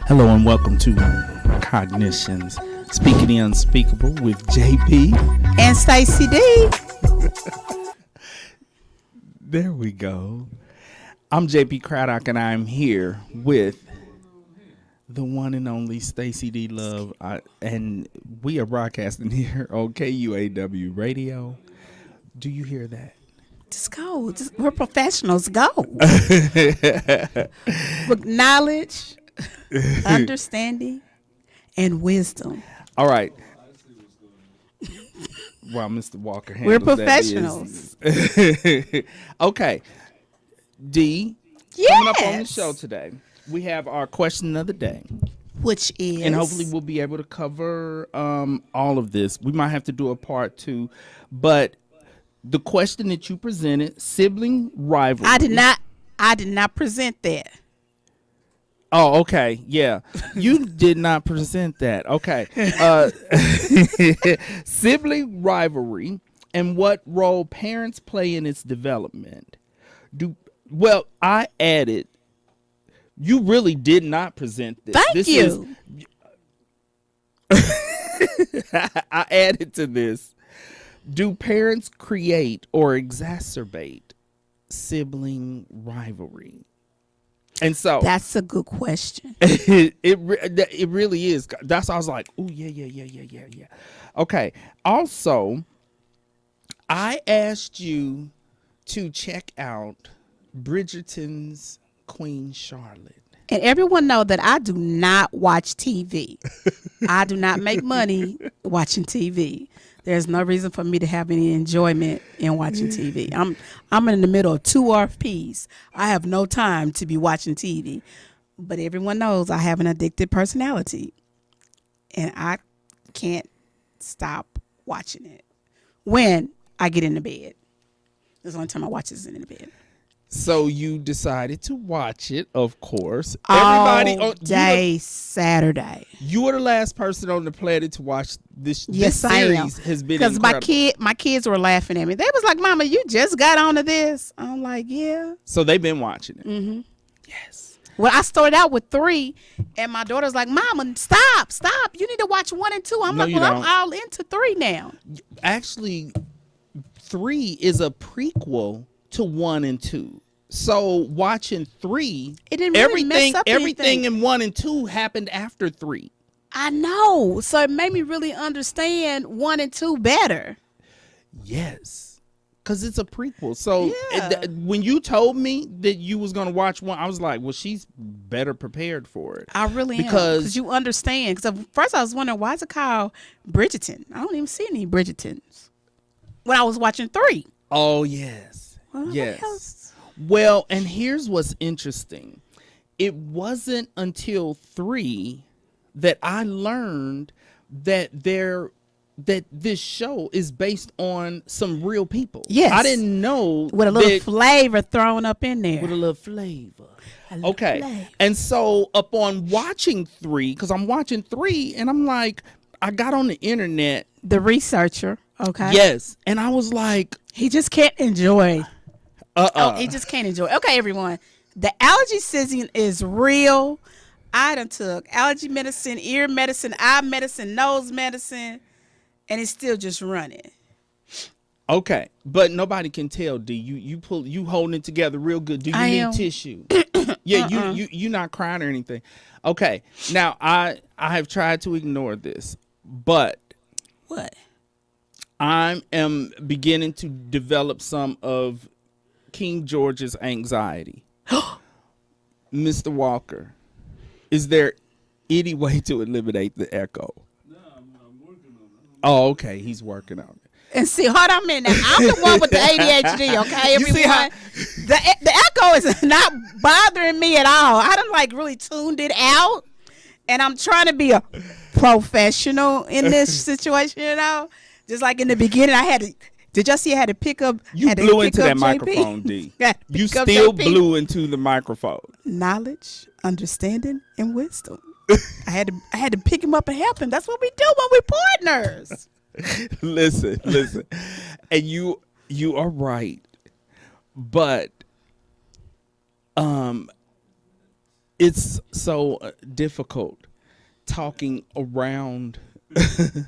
Hello and welcome to Cognitions, Speaking the Unspeakable with JP and Stacy D. There we go. I'm JP Craddock and I'm here with the one and only Stacy D Love, and we are broadcasting here on KUAW Radio. Do you hear that? Just go. We're professionals. Go. With knowledge, understanding, and wisdom. All right. Well, Mr. Walker handles we're professionals. Okay. D, yes. Coming up on the show today, we have our question of the day. Which is? And hopefully we'll be able to cover all of this. We might have to do a part 2. But the question that you presented, sibling rivalry. I did not present that. Oh, okay. Yeah. You did not present that. Okay. Sibling rivalry and what role parents play in its development. Well, I added, you really did not present this. Thank you. I added to this. Do parents create or exacerbate sibling rivalry? And so that's a good question. It really is. That's why I was like, oh yeah. Okay. Also, I asked you to check out Bridgerton's Queen Charlotte. And everyone know that I do not watch TV. I do not make money watching TV. There's no reason for me to have any enjoyment in watching TV. I'm in the middle of 2 RFPs. I have no time to be watching TV. But everyone knows I have an addicted personality. And I can't stop watching it when I get into bed. That's the only time I watch it is in the bed. So you decided to watch it, of course. Everybody all day Saturday. You were the last person on the planet to watch this. Yes, this series has been because incredible. my kids were laughing at me. They was like, "Mama, you just got onto this." I'm like, "Yeah." So they've been watching it. Mm-hmm. Yes. Well, I started out with 3, and my daughter's like, "Mama, stop! You need to watch 1 and 2." I'm like, "Well, I'm all into 3 now." Actually, 3 is a prequel to 1 and 2. So watching 3, it didn't really mess up everything anything. in 1 and 2 happened after 3. I know. So it made me really understand 1 and 2 better. Yes. Because it's a prequel. So yeah. When you told me that you was going to watch 1, I was like, well, she's better prepared for it. I really am. Because you understand. Because at first I was wondering, why is it called Bridgerton? I don't even see any Bridgertons when I was watching 3. Oh, yes. Well, yes. Well, and here's what's interesting. It wasn't until 3 that I learned that there that this show is based on some real people. Yes. I didn't know With a little that, flavor thrown up in there. with a little flavor. A little Okay. flavor. And so upon watching 3, because I'm watching 3 and I'm like, I got on the internet. The researcher, okay? Yes. And I was like, He just can't enjoy. He just can't enjoy. Okay, everyone. The allergy season is real. I done took allergy medicine, ear medicine, eye medicine, nose medicine, and it's still just running. okay. But nobody can tell, D. You holding it together real good. Do you I need am. tissue? Yeah, you not crying or anything. Okay. Now I have tried to ignore this, but What? I am beginning to develop some of King George's anxiety. Mr. Walker, is there any way to eliminate the echo? No, I'm working on it. Oh, okay. He's working on it. And see, hold on a minute. Now, I'm the one with the ADHD, okay, You everyone? see how- The echo is not bothering me at all. I done like really tuned it out, and I'm trying to be a professional in this situation, you know? Just like in the beginning, I had to. Did y'all see I had to pick up? You had to blew pick into up that JP? microphone, D. Had to You pick up still JP. blew into the microphone. Knowledge, understanding, and wisdom. I had to pick him up and help him. That's what we do when we're partners. listen. And you are right. But it's so difficult talking around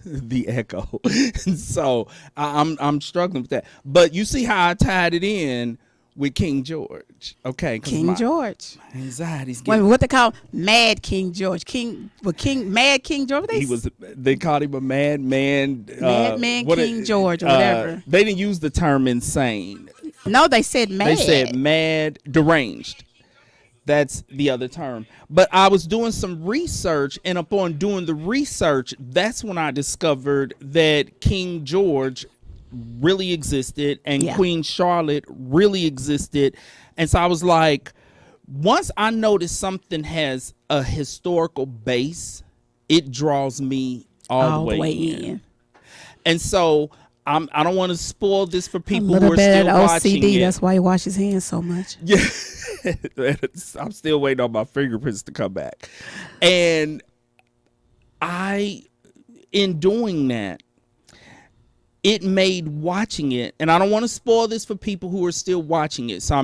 the echo. And so I'm struggling with that. But you see how I tied it in with King George. Okay, 'cause King my George. anxiety's Wait, getting what they call Mad King George? Mad King George. they called him a madman. Madman King George or whatever. They didn't use the term insane. No, they said mad. They said mad, deranged. That's the other term. But I was doing some research, and upon doing the research, that's when I discovered that King George really existed and Yeah. Queen Charlotte really existed. And so I was like, once I notice something has a historical base, it draws me all the way in. And so I don't want to spoil this for A people who little are bit still of watching OCD. it. That's why he washes his hands so much. Yeah. I'm still waiting on my fingerprints to come back. And in doing that, it made watching it, and I don't want to spoil this for people who are still watching it. So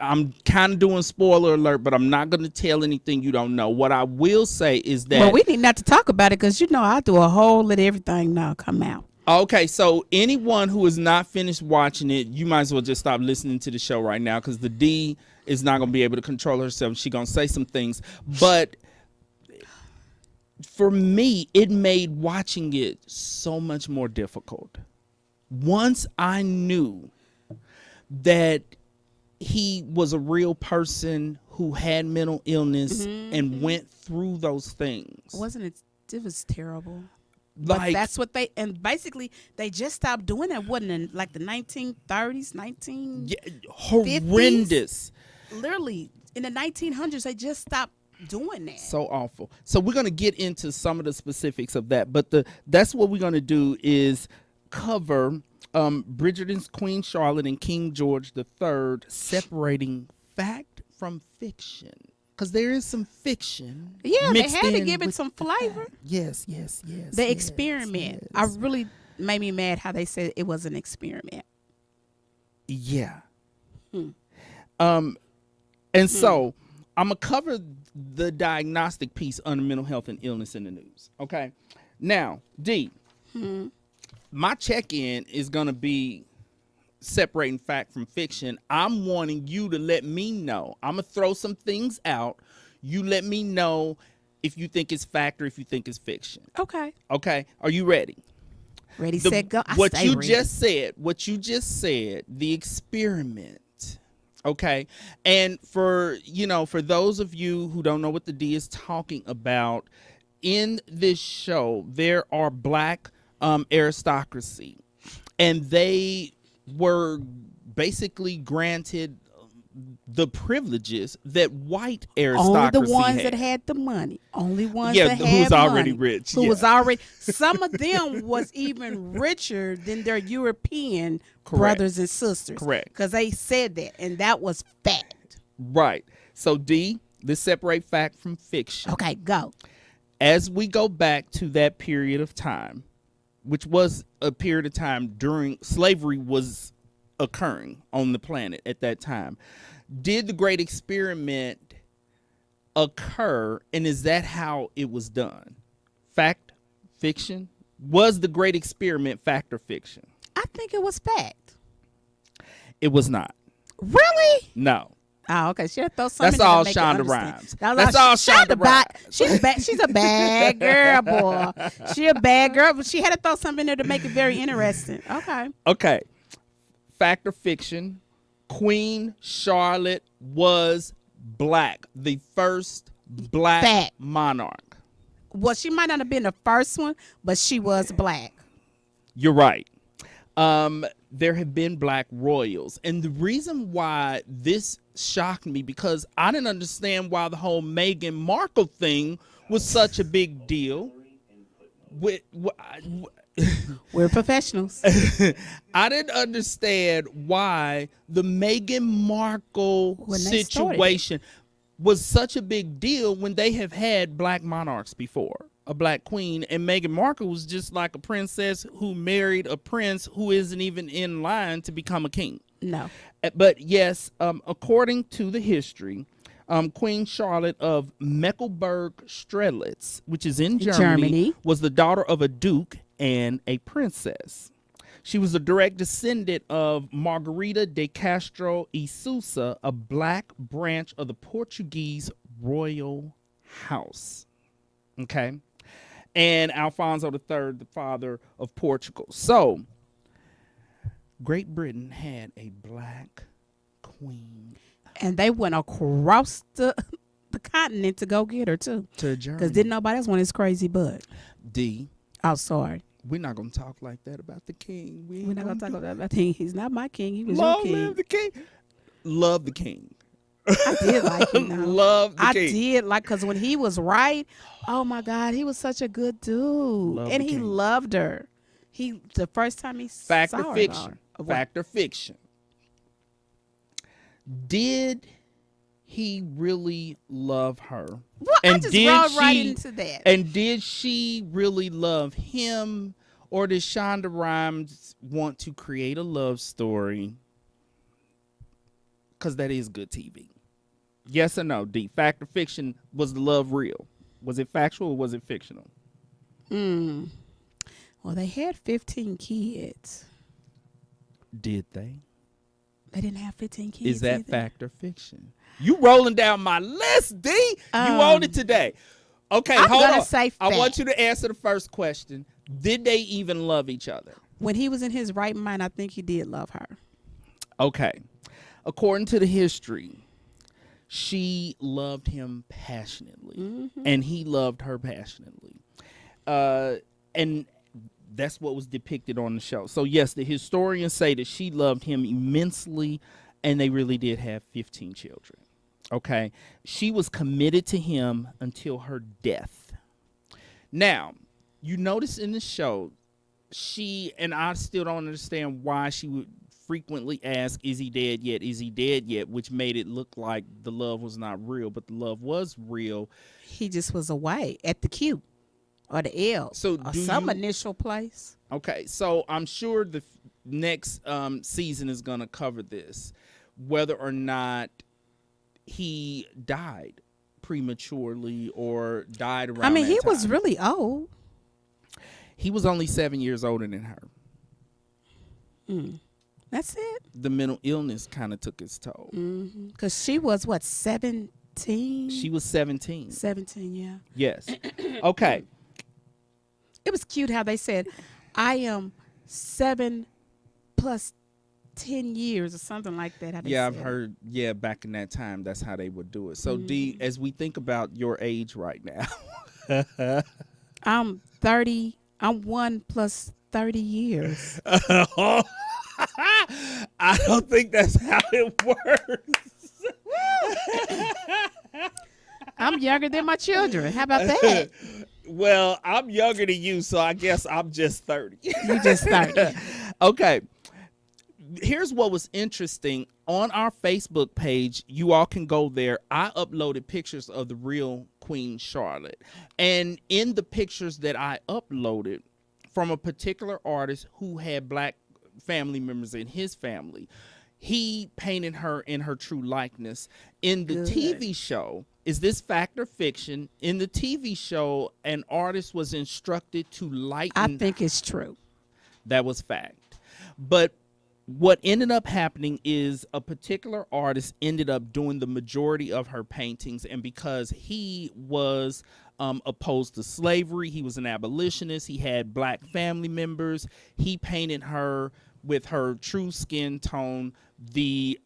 I'm kind of doing spoiler alert, but I'm not going to tell anything you don't know. What I will say is that Well, we need not to talk about it because I do a whole let everything now come out. okay, so anyone who has not finished watching it, you might as well just stop listening to the show right now because the D is not going to be able to control herself. She's going to say some things. But for me, it made watching it so much more difficult. Once I knew that he was a real person who had mental illness and went through those things. Wasn't it? It was terrible. But Like, that's what basically they just stopped doing that. Wasn't in like the 1930s, horrendous. literally in the 1900s they just stopped doing that. So awful. So we're going to get into some of the specifics of that, but that's what we're going to do is cover Bridgerton's Queen Charlotte and King George III, separating fact from fiction, because there is some fiction. Yeah, they mixed had to in give it with some the flavor. fact. Yes. The experiment. I really made me mad how they said it was an experiment. Yeah. And so I'm gonna cover the diagnostic piece on mental health and illness in the news. Okay. Now, D, my check-in is gonna be separating fact from fiction. I'm wanting you to let me know. I'm gonna throw some things out. You let me know if you think it's fact or if you think it's fiction. Okay. Okay. Are you ready? Ready, set, go. What stay you ready. just said, the experiment. Okay. And for those of you who don't know what the D is talking about, in this show, there are black aristocracy, and they were basically granted the privileges that white Only aristocracy the ones had. that had the money. Only ones Yeah, that who's had already money, rich, Who yeah. was already. Some of them was even richer than their European Correct. brothers and sisters. Correct. Because they said that, and that was fact. Right. So D, let's separate fact from fiction. Okay, go. As we go back to that period of time, which was a period of time during slavery was occurring on the planet at that time, did the Great Experiment occur, and is that how it was done? Fact, fiction? Was the Great Experiment fact or fiction? I think it was fact. It was not. Really? No. Oh, okay. She'll throw something. That's in all to make it Shonda understand. Rhimes. That's all Shonda Rhimes. She's a bad girl, boy. She a bad girl, but she had to throw something in there to make it very interesting. Okay. Okay. Fact or fiction? Queen Charlotte was black. The first black Fact. monarch. Well, she might not have been the first one, but she was black. You're right. There have been black royals. And the reason why this shocked me, because I didn't understand why the whole Meghan Markle thing was such a big deal. We're professionals. I didn't understand why the Meghan Markle When they started situation was such a big deal when they have had black monarchs before, a black queen, and Meghan Markle was just like a princess who married a prince who isn't even in line to become a king. No. But yes, according to the history, Queen Charlotte of Mecklenburg-Strelitz, which is in Germany, was the daughter of a duke and a princess. She was a direct descendant of Margarita de Castro e Sousa, a black branch of the Portuguese royal house. Okay? And Alfonso III, the father of Portugal. So, Great Britain had a black queen. And they went across the continent to go get her, too. To Germany. Because didn't nobody else want his crazy butt. D, Oh, sorry. we're not going to talk like that about the king. We're not going to talk about that. He's not my king. He was Long your king. live the king. Love the king. I did like him. Now. Love the I king. did like, because when he was right, oh my God, he was such a good dude. Love and the he king. loved her. The first time he Fact saw or her. fiction? What? Fact or fiction? Did he really love her? Well, I And just did rolled right she- into that. And did she really love him? Or did Shonda Rhimes want to create a love story? Because that is good TV. Yes or no, D? Fact or fiction? Was the love real? Was it factual or was it fictional? Well, they had 15 kids. Did they? They didn't have 15 kids. Is that either. fact or fiction? You rolling down my list, D. You own it today. Okay, I'm hold gonna on. say I want fact. you to answer the first question. Did they even love each other? When he was in his right mind, I think he did love her. Okay. According to the history, she loved him passionately, and he loved her passionately. And that's what was depicted on the show. So, yes, the historians say that she loved him immensely, and they really did have 15 children. Okay. She was committed to him until her death. Now, you notice in the show, and I still don't understand why she would frequently ask, is he dead yet? Is he dead yet? Which made it look like the love was not real, but the love was real. He just was away at the Q or the L So or do some you- initial place. Okay, so I'm sure the next season is going to cover this, whether or not he died prematurely or died around I mean, that he was time. really old. He was only 7 years older than her. That's it. The mental illness kind of took its toll. Because she was, what, 17? She was 17. 17, yeah. Yes. Okay. It was cute how they said, I am 7 plus 10 years or something like that. How they Yeah, I've said it. heard. Yeah, back in that time, that's how they would do it. So, D, as we think about your age right now, I'm 30. I'm 1 plus 30 years. I don't think that's how it works. I'm younger than my children. How about that? Well, I'm younger than you, so I guess I'm just 30. You just started. Okay. Here's what was interesting. On our Facebook page, you all can go there. I uploaded pictures of the real Queen Charlotte. And in the pictures that I uploaded from a particular artist who had black family members in his family, he painted her in her true likeness. In the Good. TV show, is this fact or fiction? In the TV show, an artist was instructed to lighten. I think it's true. That was fact. But what ended up happening is a particular artist ended up doing the majority of her paintings, and because he was opposed to slavery, he was an abolitionist, he had black family members, he painted her with her true skin tone, the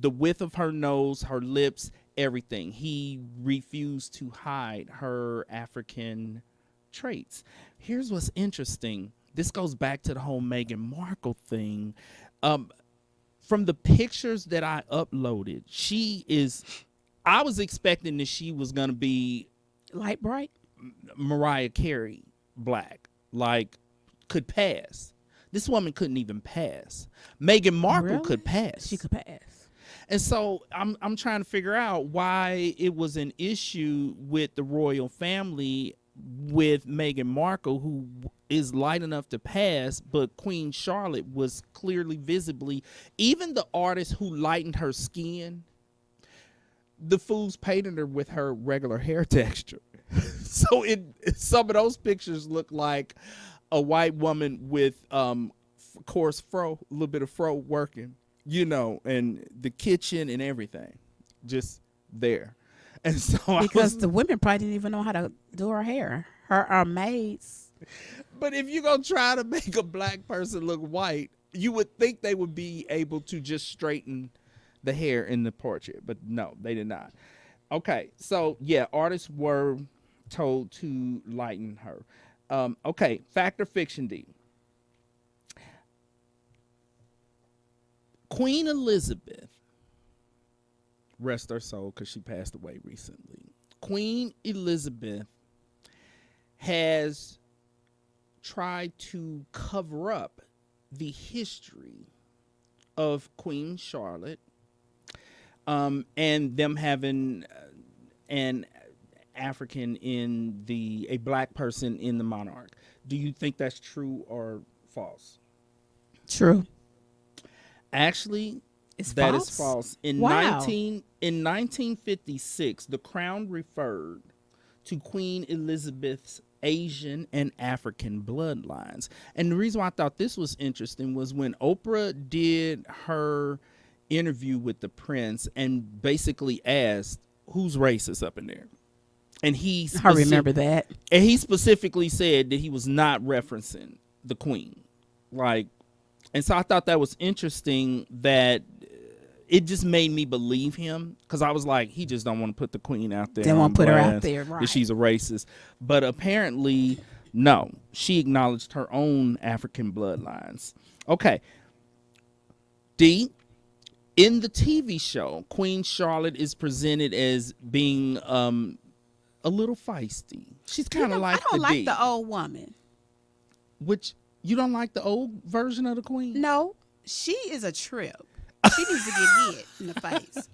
width of her nose, her lips, everything. He refused to hide her African traits. Here's what's interesting. This goes back to the whole Meghan Markle thing. From the pictures that I uploaded, I was expecting that she was going to be Light bright. Mariah Carey black, like could pass. This woman couldn't even pass. Meghan Markle Really? could pass. She could pass. And so I'm trying to figure out why it was an issue with the royal family with Meghan Markle, who is light enough to pass, but Queen Charlotte was clearly visibly, even the artist who lightened her skin, the fools painted her with her regular hair texture. So some of those pictures look like a white woman with coarse fro, a little bit of fro working, and the kitchen and everything just there. And so Because the women probably didn't even know how to do her hair. Our maids. But if you're going to try to make a black person look white, you would think they would be able to just straighten the hair in the portrait. But no, they did not. Okay, so yeah, artists were told to lighten her. Okay, fact or fiction, D. Queen Elizabeth, rest her soul because she passed away recently. Queen Elizabeth has tried to cover up the history of Queen Charlotte and them having an African a black person in the monarch. Do you think that's true or false? True. Actually, It's that false? is false. In Wow. 1956, the Crown referred to Queen Elizabeth's Asian and African bloodlines. And the reason why I thought this was interesting was when Oprah did her interview with the prince and basically asked, who's racist up in there? And I remember that. And he specifically said that he was not referencing the queen. And so I thought that was interesting, that it just made me believe him, because I was like, he just don't want to put the queen out there. Didn't want to put her out blast there, right. that she's a racist. But apparently, no. She acknowledged her own African bloodlines. Okay. D, in the TV show, Queen Charlotte is presented as being a little feisty. She's kind of like I don't the like D. the old woman. Which, you don't like the old version of the queen? No, she is a trip. She needs to get hit in the face.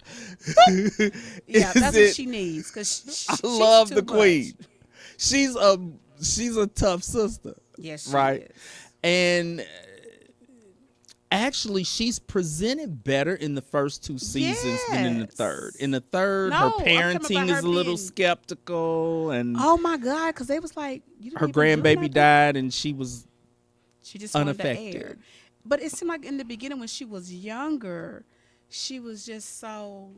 Yeah, that's what she needs. Cause I love she's the too queen. much. She's a tough sister. Yes, she Right. is. And actually, she's presented better in the first two seasons than in the Yes. third. In the third, No, her I'm talking parenting about is her a little being- skeptical, and Oh my God, because they was like, you didn't her even do grandbaby nothing. died, and she was She just wanted the air. unaffected. But it seemed like in the beginning when she was younger, she was just so.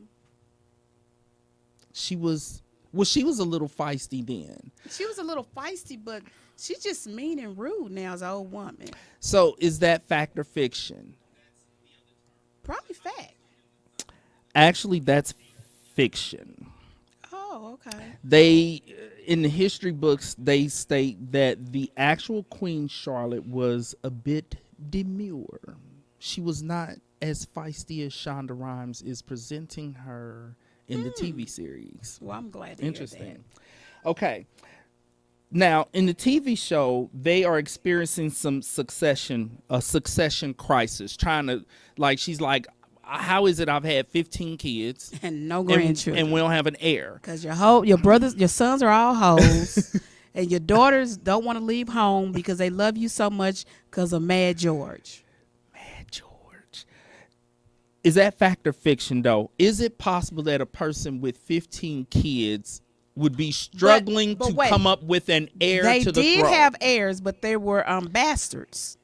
she was a little feisty then. She was a little feisty, but she's just mean and rude now as an old woman. So is that fact or fiction? Probably fact. Actually, that's fiction. Oh, okay. They, in the history books, they state that the actual Queen Charlotte was a bit demure. She was not as feisty as Shonda Rhimes is presenting her in the TV series. Well, I'm glad to hear Interesting. Okay. Now, in the TV show, they are experiencing a succession crisis, trying to, like, she's like, how is it I've had 15 kids that. And no grandchildren. and we don't have an heir? Because your sons are all hoes. And your daughters don't want to leave home because they love you so much because of Mad George. Mad George. Is that fact or fiction, though? Is it possible that a person with 15 kids would be struggling But to wait. come up with an heir They to the did throne? have heirs, but they were bastards.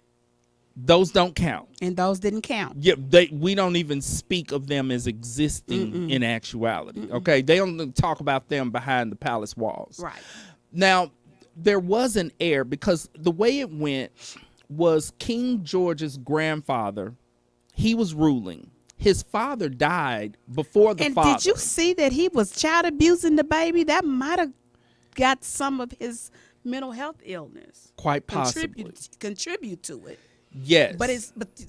Those don't count. And those didn't count. Yeah, we don't even speak of them as existing in actuality. Okay, they don't talk about them behind the palace walls. Right. Now, there was an heir because the way it went was King George's grandfather. He was ruling. His father died before the father. And did you see that he was child abusing the baby? That might have got some of his mental health illness. Quite possibly. Contribute to it. Yes. But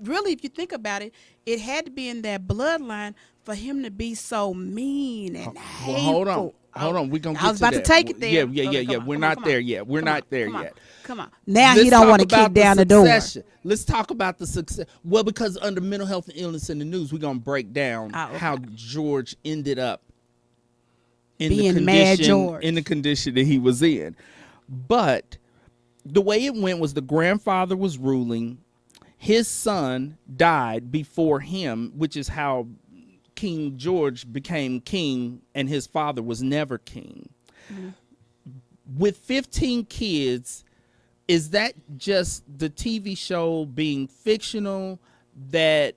really, if you think about it, it had to be in that bloodline for him to be so mean and hateful. Well, hold on. We're going to get to that. I was about to take it there. Yeah. We're not there yet. We're not there yet. Come on. Now Let's he don't talk want to about kick down the door. succession. Let's talk about the success. Well, because under mental health and illness in the news, we're going to break down okay. how George ended up in Being the Mad condition, George. in the condition that he was in. But the way it went was the grandfather was ruling. His son died before him, which is how King George became king, and his father was never king. Mm-hmm. With 15 kids, is that just the TV show being fictional, that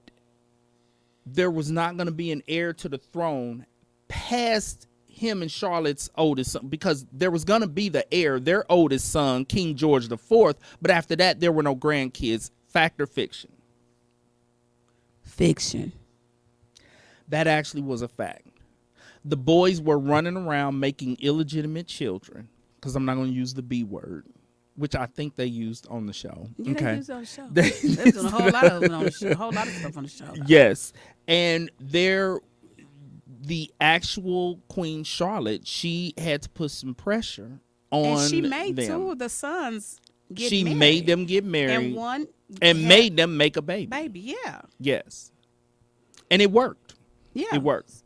there was not going to be an heir to the throne past him and Charlotte's oldest son? Because there was going to be the heir, their oldest son, King George IV, but after that, there were no grandkids. Fact or fiction? Fiction. That actually was a fact. The boys were running around making illegitimate children, because I'm not going to use the B word, which I think they used on the show. Yeah, okay. they used on the show. They was doing a whole lot of it on the show, a whole lot of stuff on the show. Yes. And the actual Queen Charlotte, she had to put some pressure on And she made them. two of the sons get She married. made them get married And one and had made them make a baby. baby, yeah. Yes. And it worked. Yeah. It worked.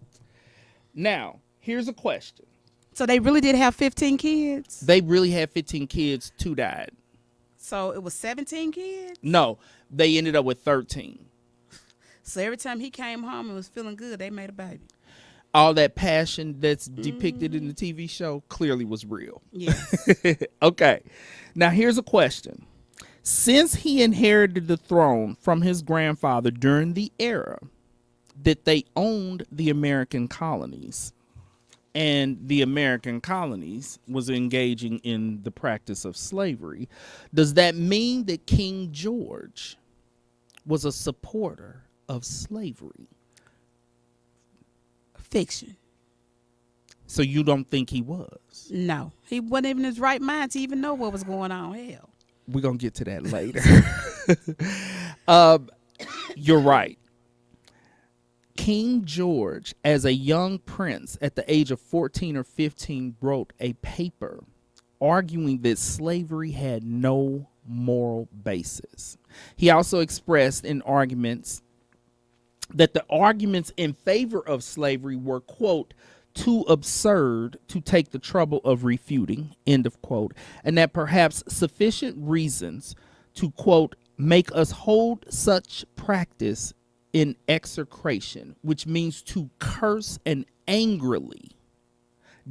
Now, here's a question. So they really did have 15 kids? They really had 15 kids, 2 died. So it was 17 kids? No, they ended up with 13. So every time he came home and was feeling good, they made a baby. All that passion that's depicted in the TV show clearly was real. Yes. Okay. Now, here's a question. Since he inherited the throne from his grandfather during the era that they owned the American colonies, and the American colonies was engaging in the practice of slavery, does that mean that King George was a supporter of slavery? Fiction. So you don't think he was? No. He wasn't even in his right mind to even know what was going on. Hell. We're going to get to that later. You're right. King George, as a young prince at the age of 14 or 15, wrote a paper arguing that slavery had no moral basis. He also expressed in arguments that the arguments in favor of slavery were, quote, too absurd to take the trouble of refuting, end of quote, and that perhaps sufficient reasons to, quote, make us hold such practice in execration, which means to curse and angrily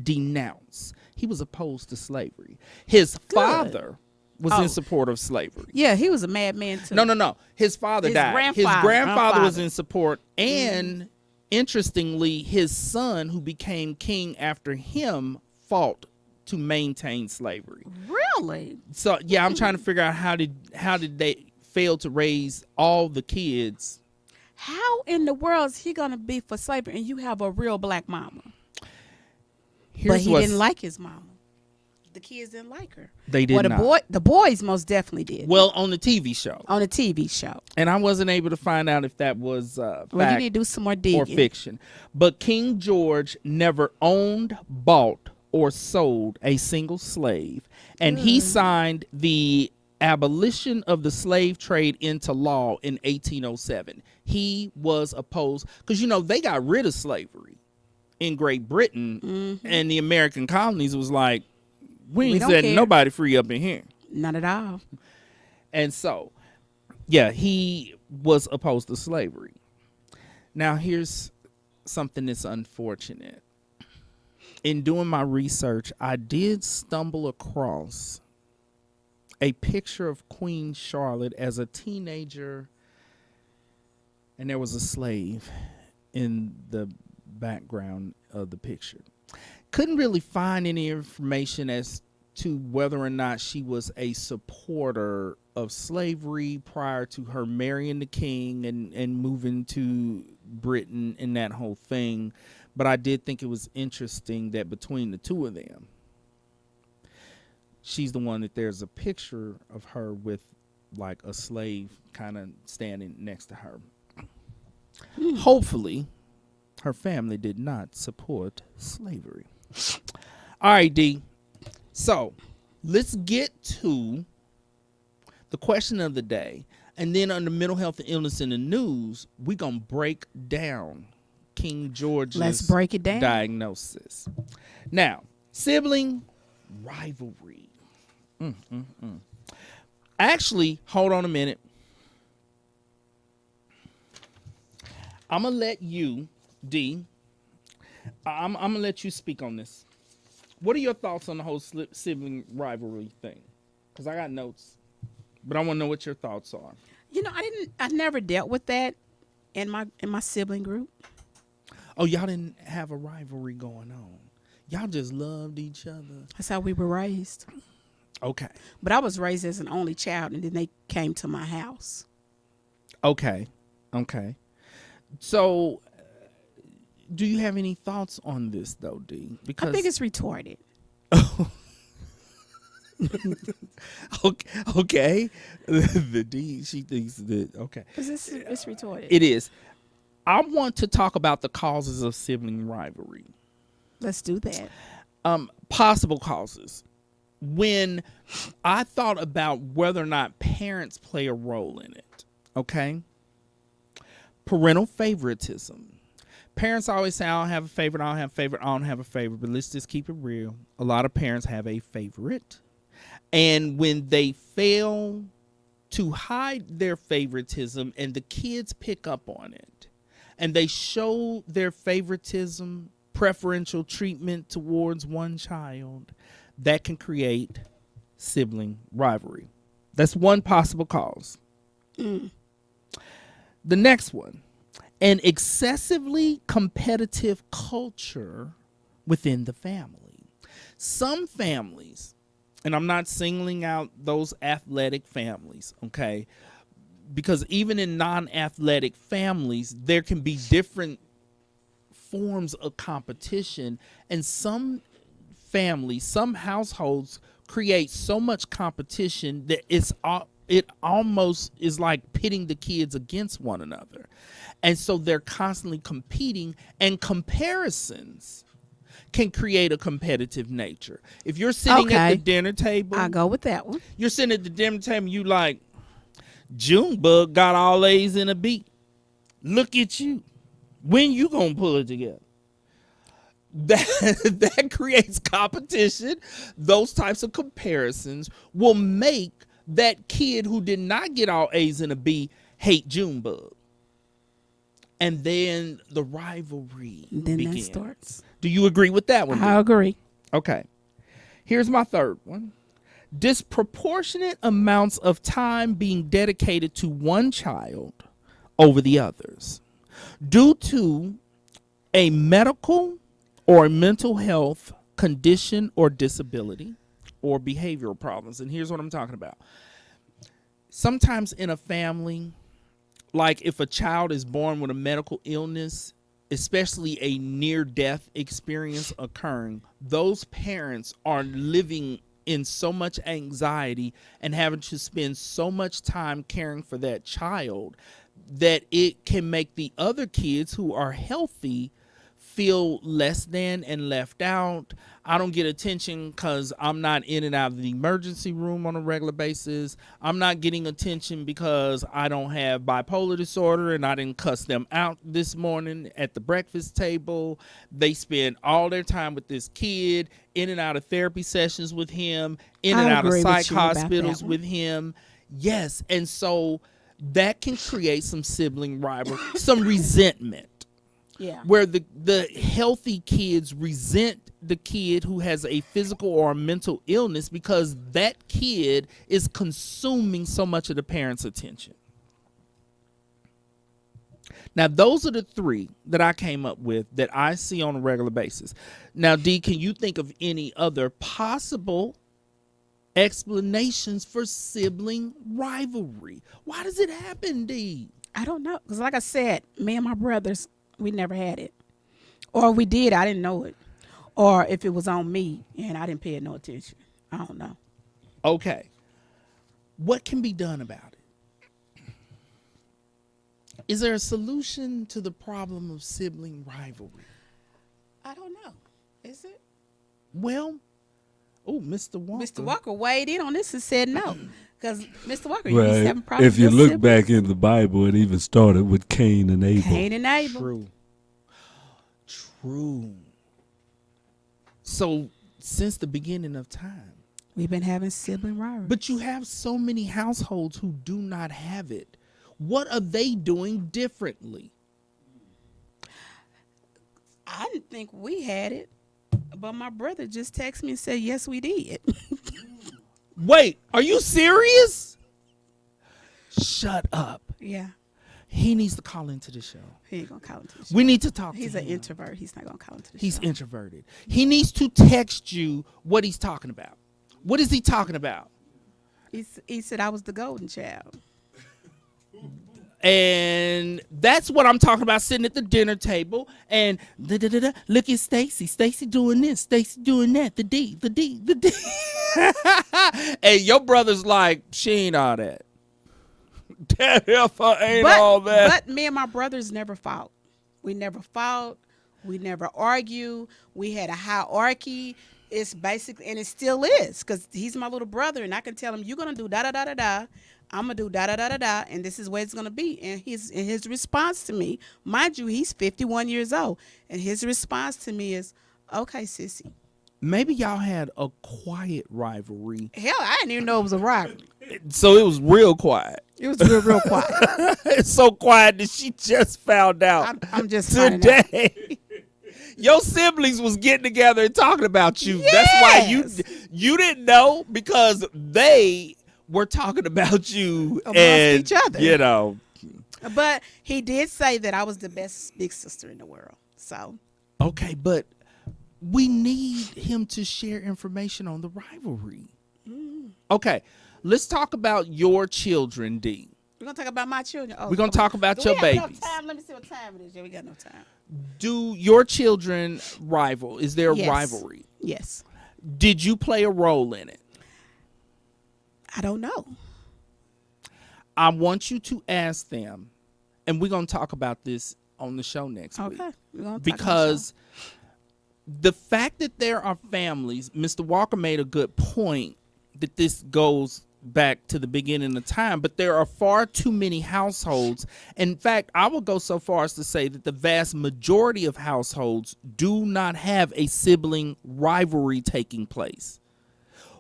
denounce. He was opposed to slavery. His father was in support of slavery. Yeah, he was a madman too. No. His father died. His grandfather was in support. And interestingly, his son, who became king after him, fought to maintain slavery. Really? So yeah, I'm trying to figure out how did they fail to raise all the kids? How in the world is he gonna be for slavery and you have a real black mama? But he didn't like his mama. the kids didn't like her. They did not. The boys most definitely did. Well, on the TV show. On a TV show. And I wasn't able to find out if that was fact Well, you need to do some more digging. or fiction. But King George never owned, bought, or sold a single slave. And he signed the abolition of the slave trade into law in 1807. He was opposed because, they got rid of slavery in Great Britain, and the American colonies was like, we ain't don't setting care. nobody free up in here. Not at all. And so, yeah, he was opposed to slavery. Now, here's something that's unfortunate. In doing my research, I did stumble across a picture of Queen Charlotte as a teenager, and there was a slave in the background of the picture. Couldn't really find any information as to whether or not she was a supporter of slavery prior to her marrying the king and moving to Britain and that whole thing. But I did think it was interesting that between the two of them, she's the one that there's a picture of her with like a slave kind of standing next to her. Hopefully, her family did not support slavery. All right, D. So let's get to the question of the day. And then under mental health and illness in the news, we're going to break down King George's Let's break it down. diagnosis. Now, sibling rivalry. Actually, hold on a minute. I'm going to let you, D, I'm going to let you speak on this. What are your thoughts on the whole sibling rivalry thing? Because I got notes, but I want to know what your thoughts are. I never dealt with that in my sibling group. Oh, y'all didn't have a rivalry going on. Y'all just loved each other. That's how we were raised. Okay. But I was raised as an only child, and then they came to my house. Okay. So, do you have any thoughts on this, though, D? Because I think it's retarded. Okay. The D, she thinks that, okay. Because it's retarded. It is. I want to talk about the causes of sibling rivalry. Let's do that. Possible causes. When I thought about whether or not parents play a role in it, okay? Parental favoritism. Parents always say, I don't have a favorite, I don't have a favorite, I don't have a favorite, but let's just keep it real. A lot of parents have a favorite. And when they fail to hide their favoritism and the kids pick up on it, and they show their favoritism, preferential treatment towards one child, that can create sibling rivalry. That's one possible cause. The next one, an excessively competitive culture within the family. Some families, and I'm not singling out those athletic families, okay? Because even in non-athletic families, there can be different forms of competition, and some families, some households create so much competition that it almost is like pitting the kids against one another. And so they're constantly competing, and comparisons can create a competitive nature. If you're sitting at the dinner table, I'll go with that one. You're sitting at the dinner table, you like, Junebug got all A's in a B. Look at you. When you gonna pull it together? That creates competition. Those types of comparisons will make that kid who did not get all A's in a B hate Junebug. And then the rivalry begins. That starts. Do you agree with that one? I agree. Okay. Here's my third one. Disproportionate amounts of time being dedicated to one child over the others due to a medical or mental health condition or disability or behavioral problems. And here's what I'm talking about. Sometimes in a family, like if a child is born with a medical illness, especially a near-death experience occurring, those parents are living in so much anxiety and having to spend so much time caring for that child that it can make the other kids who are healthy feel less than and left out. I don't get attention because I'm not in and out of the emergency room on a regular basis. I'm not getting attention because I don't have bipolar disorder and I didn't cuss them out this morning at the breakfast table. They spend all their time with this kid, in and out of therapy sessions with him, in and out of psych hospitals with him. Yes, and so that can create some sibling rivalry, some resentment. Yeah. Where the healthy kids resent the kid who has a physical or a mental illness because that kid is consuming so much of the parent's attention. Now, those are the three that I came up with that I see on a regular basis. Now, D, can you think of any other possible explanations for sibling rivalry? Why does it happen, D? I don't know. Because like I said, me and my brothers, we never had it. Or we did, I didn't know it. Or if it was on me and I didn't pay it no attention. I don't know. Okay. What can be done about it? Is there a solution to the problem of sibling rivalry? I don't know. Is it? Well, Mr. Walker. Mr. Walker weighed in on this and said no. Because Mr. Walker, Well, he's having problems if you with look siblings. back in the Bible, it even started with Cain and Abel. Cain and Abel. True. So, since the beginning of time. We've been having sibling rivalry. But you have so many households who do not have it. What are they doing differently? I didn't think we had it. But my brother just texted me and said, yes, we did. Wait, are you serious? Shut up. Yeah. He needs to call into the show. He ain't going to call into the show. We need to talk He's to an him. introvert. He's not going to call into the He's show. introverted. He needs to text you what he's talking about. What is he talking about? He said I was the golden child. And that's what I'm talking about, sitting at the dinner table and look at Stacy. Stacy doing this. Stacy doing that. The D. And your brother's like, she ain't all that. That heifer ain't all that. But me and my brothers never fought. We never fought. We never argue. We had a hierarchy. It's basically, and it still is, because he's my little brother, and I can tell him, you're going to do da-da-da-da-da. I'm going to do da-da-da-da-da, and this is where it's going to be. And his response to me, mind you, he's 51 years old, and his response to me is, okay, sissy. Maybe y'all had a quiet rivalry. Hell, I didn't even know it was a rivalry. So it was real quiet. It was real quiet. It's so quiet that she just found out I'm just finding out. today. Your siblings was getting together and talking about you. Yes. That's why you didn't know, because they were talking about you Amongst and each other. You know. But he did say that I was the best big sister in the world. So Okay, but we need him to share information on the rivalry. Okay, let's talk about your children, D. we're gonna talk about my children. Oh, We're gonna talk about do your we have babies. enough time? Let me see what time it is. Yeah, we got no time. Do your children rival? Is there a Yes. rivalry? Yes. Did you play a role in it? I don't know. I want you to ask them, and we're going to talk about this on the show next week. Okay. We're gonna talk Because the fact that there are families, Mr. Walker made a good point that this goes back to the beginning of time, but there are far too many households. In fact, I will go so far as to say that the vast majority of households do not have a sibling rivalry taking place.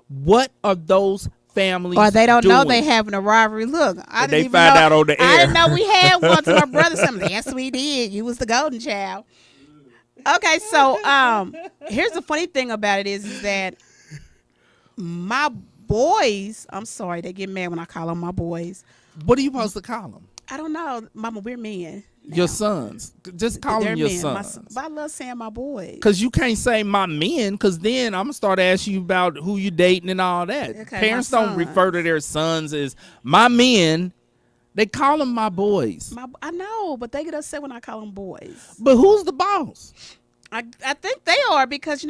What are those families or they don't know doing? they having a rivalry. Look, I And didn't they even find know, out on the I air. didn't know we had one. To my brother, something. Yes, we did. You was the golden child. Okay, so here's the funny thing about it is that my boys, I'm sorry, they get mad when I call them my boys. What are you supposed to call them? I don't know, Mama, we're men. now. Your sons. Just call They're them your men. sons. But I love saying my boys. Because you can't say my men, because then I'm going to start asking you about who you dating and all that. Okay, Parents my don't sons. refer to their sons as my men. They call them my boys. I know, but they get upset when I call them boys. But who's the boss? I think they are because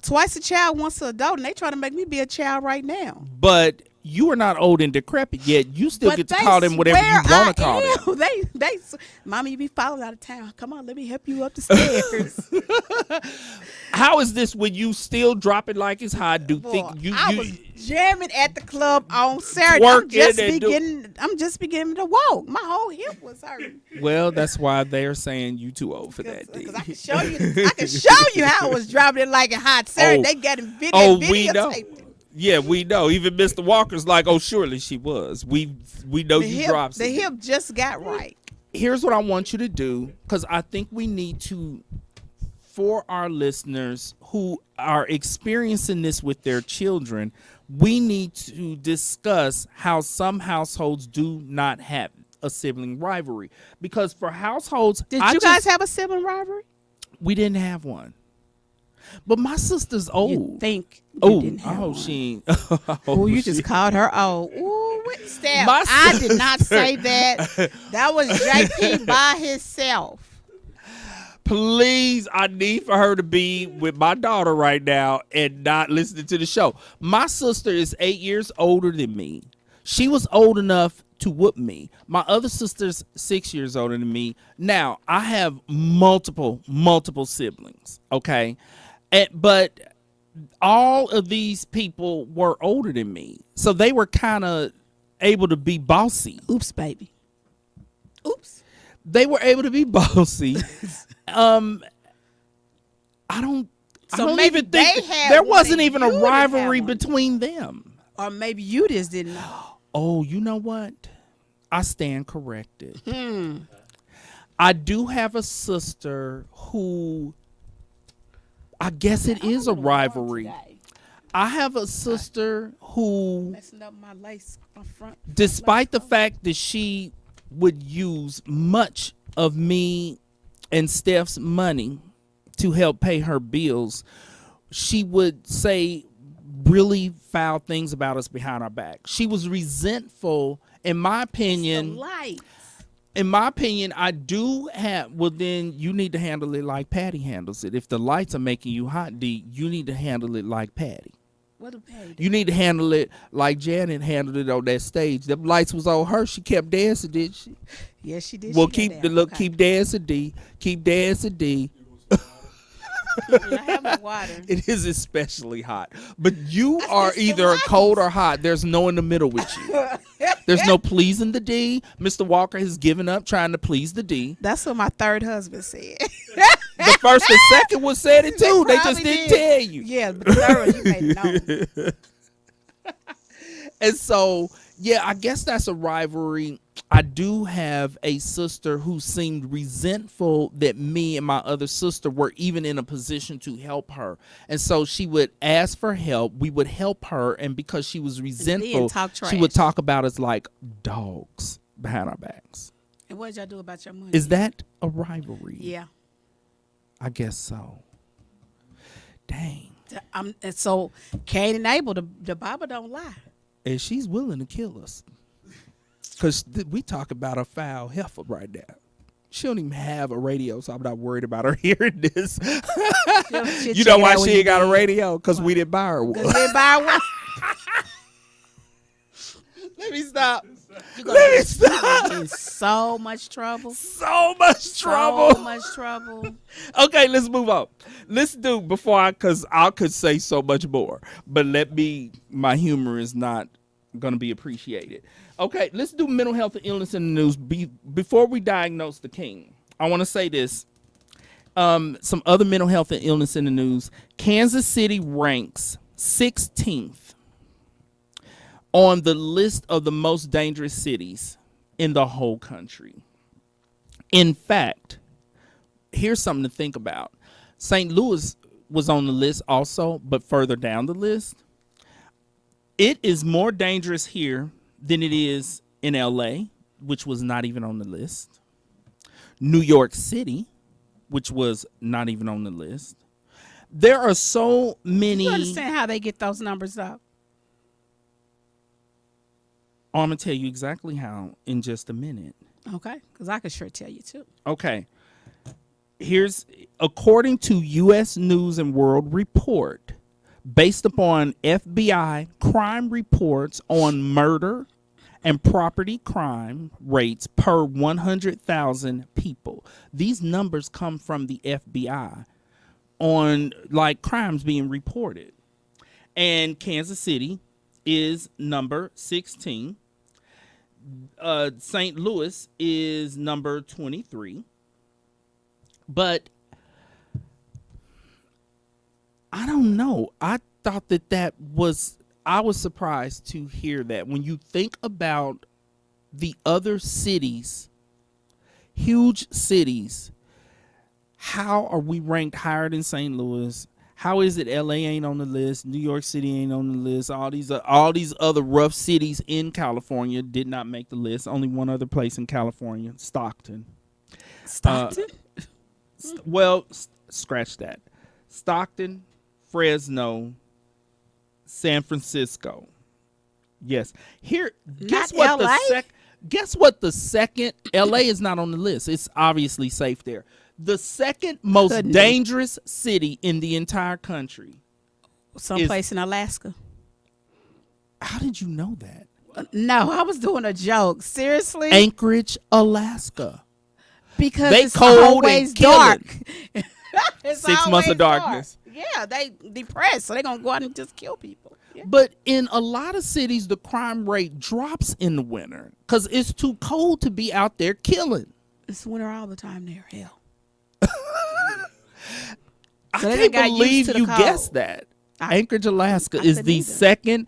twice a child, once an adult, and they trying to make me be a child right now. But you are not old and decrepit yet. You still But get to they call them whatever you swear want to call I them. am. They, Mommy, you be falling out of town. Come on, let me help you up the stairs. How is this when you still drop it like it's hot? Boy, I was jamming at the club on Saturday. I'm just beginning to walk. My whole hip was hurting. Well, that's why they're saying you too old for that. Because I can show you. I can show you how I was dropping it like a hot Saturday. Oh. They got a video. We know. Videotaped it. Yeah, we know. Even Mr. Walker's like, oh, surely she was. We know you dropped the hip just got right. Here's what I want you to do, because I think we need to, for our listeners who are experiencing this with their children, we need to discuss how some households do not have a sibling rivalry. Because for households, Did you guys have a sibling rivalry? we didn't have one. But my sister's old. You think you didn't have one. She. Oh, you just called her old. Ooh, Steph, My I did not say that. That was JP by himself. Please, I need for her to be with my daughter right now and not listening to the show. My sister is 8 years older than me. She was old enough to whoop me. My other sister's 6 years older than me. Now, I have multiple siblings, okay? But all of these people were older than me. So they were kind of able to be bossy. Oops, baby. Oops. They were able to be bossy. I don't even think there wasn't even a rivalry between them. Or maybe you just didn't know. Oh, you know what? I stand corrected. I do have a sister who, I guess it is a rivalry. I have a sister who, Messing up my lace on front. despite the fact that she would use much of me and Steph's money to help pay her bills, she would say really foul things about us behind our back. She was resentful, in my opinion. In my opinion, I do have, well, then you need to handle it like Patty handles it. If the lights are making you hot, D, you need to handle it like Patty. What did Patty do? You need to handle it like Janet handled it on that stage. The lights was on her. She kept dancing, did she? Yes, she did. Well, She keep had the that. look, Okay. keep dancing, D. Keep dancing, D. I have my water. It is especially hot. But you are just the either lights. cold or hot. There's no in the middle with you. There's no pleasing the D. Mr. Walker has given up trying to please the D. That's what my third husband said. The first and second one said it too. They just probably didn't did. tell you. Yeah, but the third one, you made it known. And so, yeah, I guess that's a rivalry. I do have a sister who seemed resentful that me and my other sister were even in a position to help her. And so she would ask for help. We would help her. And because she was resentful, talk she would trash. talk about us like dogs behind our backs. And what did y'all do about your money? Is that a rivalry? Yeah. I guess so. Dang. And so Cain and Abel, the Bible don't lie. And she's willing to kill us. Because we talk about a foul heifer right now. She don't even have a radio, so I'm not worried about her hearing this. You know why she ain't got a radio? Because we didn't buy her one. Because they buy one. Let me stop. You're Let me gonna stop. get in so much trouble. So much trouble. So much trouble. Okay, let's move on. Let's do because I could say so much more, but my humor is not going to be appreciated. Okay, let's do mental health and illness in the news. Before we diagnose the king, I want to say this. Some other mental health and illness in the news. Kansas City ranks 16th on the list of the most dangerous cities in the whole country. In fact, here's something to think about. St. Louis was on the list also, but further down the list. It is more dangerous here than it is in LA, which was not even on the list. New York City, which was not even on the list. There are so many. You understand how they get those numbers up? I'm going to tell you exactly how in just a minute. Okay, because I could sure tell you too. Okay. here's according to U.S. News and World Report, based upon FBI crime reports on murder and property crime rates per 100,000 people. These numbers come from the FBI on like crimes being reported. And Kansas City is number 16. St. Louis is number 23. But I don't know. I thought I was surprised to hear that. When you think about the other cities, huge cities, how are we ranked higher than St. Louis? How is it LA ain't on the list? New York City ain't on the list. All these other rough cities in California did not make the list. Only one other place in California, Stockton. Stockton? Scratch that. Stockton, Fresno, San Francisco. Yes. Here, guess Not what LA? guess what the second LA is not on the list. It's obviously safe there. The second most Couldn't be. dangerous city in the entire country. Someplace in Alaska. How did you know that? No, I was doing a joke. Seriously? Anchorage, Alaska. Because They it's cold and always killing. dark. It's 6 months always of darkness. dark. Yeah, they depressed, so they're going to go out and just kill people. Yeah. But in a lot of cities, the crime rate drops in the winter because it's too cold to be out there killing. It's winter all the time there. Hell. I So they can't got used believe to the you cold. guessed that. Anchorage, Alaska is couldn't the either. second.